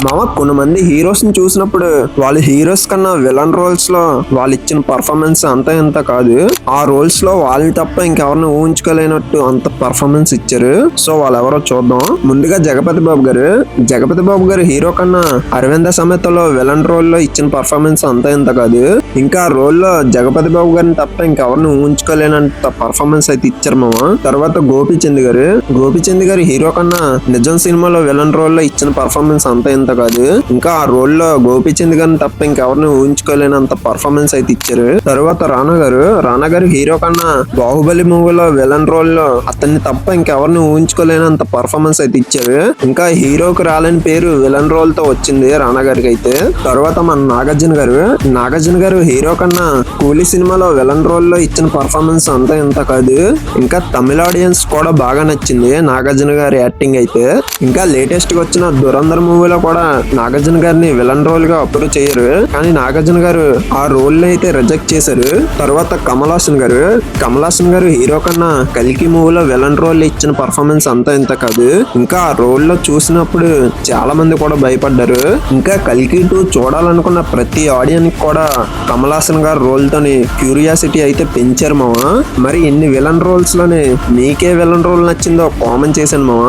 కొంతమంది హీరోస్ ని చూసినప్పుడు వాళ్ళు హీరోస్ కన్నా విలన్ రోల్స్ లో వాళ్ళు ఇచ్చిన పర్ఫార్మెన్స్ అంత ఇంత కాదు. ఆ రోల్స్ లో వాళ్ళని తప్ప ఇంకెవరిని ఊహించుకోలేనట్టు అంత పర్ఫార్మెన్స్ ఇచ్చారు. సో వాళ్ళు ఎవరో చూద్దాం. ముందుగా జగపతి బాబు గారు హీరో కన్నా అరవింద సమేతలో విలన్ రోల్ లో ఇచ్చిన పర్ఫార్మెన్స్ అంత ఇంత కాదు. ఇంకా ఆ రోల్ లో జగపతి బాబు గారిని తప్ప ఇంకెవరిని ఊహించుకోలేనంత పర్ఫార్మెన్స్ అయితే ఇచ్చారు మామ. తర్వాత గోపీచంద్ గారు హీరో కన్నా నిజం సినిమాలో విలన్ రోల్ లో ఇచ్చిన పర్ఫార్మెన్స్ అంత ఇంత కాదు. ఇంకా ఆ రోల్ లో గోపీచంద్ గారిని తప్ప ఇంకెవరిని ఊహించుకోలేనంత పర్ఫార్మెన్స్ అయితే ఇచ్చారు. తర్వాత రానా గారు హీరో కన్నా బాహుబలి మూవీలో విలన్ రోల్ లో అతన్ని తప్ప ఇంకెవరిని ఊహించుకోలేనంత పర్ఫార్మెన్స్ అయితే ఇచ్చారు. ఇంకా హీరోకి రాలేని పేరు విలన్ రోల్ తో వచ్చింది రానా గారికి అయితే. తర్వాత మన నాగార్జున గారు హీరో కన్నా కూలీ సినిమాలో విలన్ రోల్ లో ఇచ్చిన పర్ఫార్మెన్స్ అంత ఇంత కాదు. ఇంకా తమిళ ఆడియన్స్ కూడా బాగా నచ్చింది నాగార్జున గారి యాక్టింగ్ అయితే. ఇంకా లేటెస్ట్ గా వచ్చిన దురంధర్ మూవీలో కూడా నాగార్జున గారిని విలన్ రోల్ గా అప్రూవ్ చేయరు, కానీ నాగార్జున గారు ఆ రోల్ ని అయితే రిజెక్ట్ చేశారు. తర్వాత కమల్ హాసన్ గారు హీరో కన్నా కల్కి మూవీలో విలన్ రోల్ ఇచ్చిన పర్ఫార్మెన్స్ అంతా ఇంత కాదు. ఇంకా ఆ రోల్ లో చూసినప్పుడు చాలా మంది కూడా భయపడ్డారు. ఇంకా కల్కి 2 చూడాలనుకున్న ప్రతి ఆడియన్స్ కూడా కమల్ హాసన్ గారు రోల్ తోని క్యూరియాసిటీ అయితే పెంచారు మామ. మరి ఇన్ని విలన్ రోల్స్ లోనే మీకే విలన్ రోల్ నచ్చిందో కామెంట్ చేశాను మామ.